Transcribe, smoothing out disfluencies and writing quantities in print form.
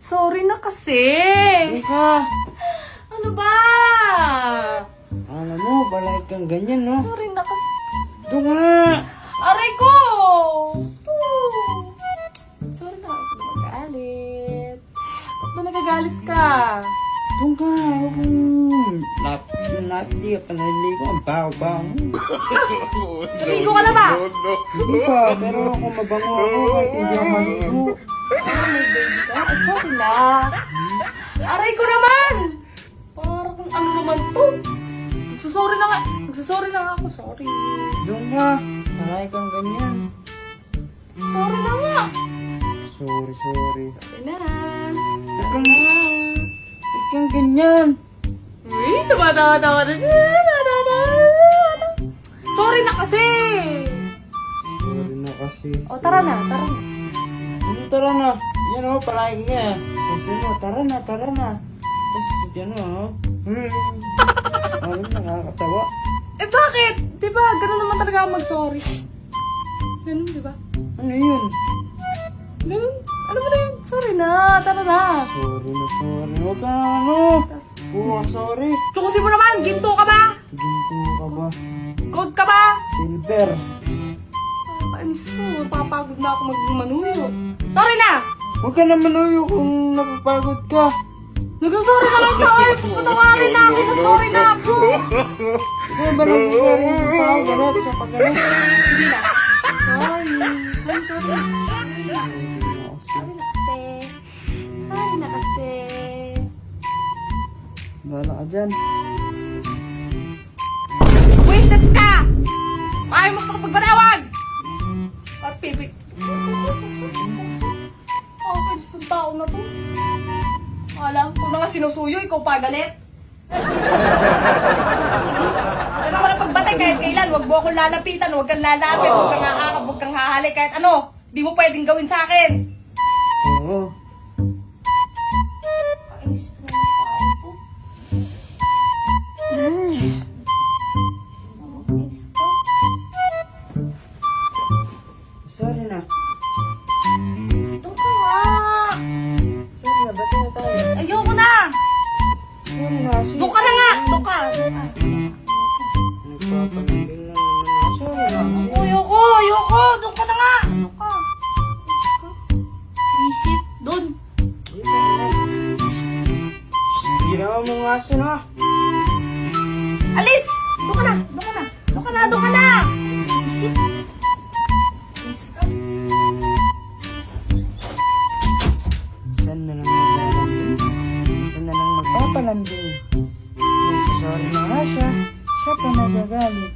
Sorry na kasi. Ika, Ano ba? alam mo, balay kang ganyan, no? Sorry na kasi. Doon ka na. Aray ko! Sorry na ako na magalit. Ba't ba nagagalit ka? Doon ka. Huwag mong hindi ka pa naliligo. Ang baho-baho mo. Naligo ka na ba? Hindi pa, pero ako mabango ako kahit hindi ako maligo. Ay, sorry na. Aray ko naman! Parang kung ano naman to. Magsasorry na nga. Magsasorry na nga ako. Sorry. Doon ka. Balay kang ganyan. Sorry na nga. Sorry. Sorry na. Huwag kang ganyan. Uy, tumatawa-tawa na siya. Sorry na kasi. Sorry na kasi. O, tara na. Tara na. Tara na. Yan o, palagi nga. Sabi mo, tara na. Tapos yan o. Alam, nakakatawa. Eh, bakit? Diba, ganun naman talaga ako mag-sorry. Ganun, diba? Ano yun? Ganun. Ano ba na yun? Sorry na. Tara na. Sorry. Huwag ka puro ka sorry. Tukusin mo naman. Ginto ka ba? Ginto ka ba? Gold ka ba? Silver. Kainis ko. Papagod na ako magmanuyo. Sorry na. Huwag ka naman uyo kung napapagod ka. Nag-sorry na lang tayo. Patawarin na akin na sorry na ako. Hindi ba nagsasorry yung tao? Ganat sa pagganat. Hindi na. Sorry. I'm sorry. Sorry na kasi. Sorry na kasi. Bahala ka dyan. Wasted ka! Ayaw mo sa kapagbanawag! Pipig. Okay, gusto ng tao na to. Alam, kung na nga sinusuyo, ikaw pa galit. Ano naman ang pagbatay kahit kailan, huwag mo akong lalapitan, huwag kang lalapit, huwag kang aakap, huwag kang hahalik, kahit ano, di mo pwedeng gawin sa akin. Oo. Kainis ko ng tao to. Kainis ko. Sorry na. Ito ka nga. Sorry na, ba't na tayo? Ayoko na. Sorry na, sige. Doon ka na nga. Doon ka. Nagpapalambing lang naman ako. Sorry na, sige. Ayoko. Doon ka na nga. Ano ka? Visit. Doon. Ginawa mo nga aso na. Alis. Doon ka na. Visit. Alis ka. Saan na lang magpapalambing? Saan na lang magpapalambing? Nasa sorry na nga siya. Siya pa nagagalit.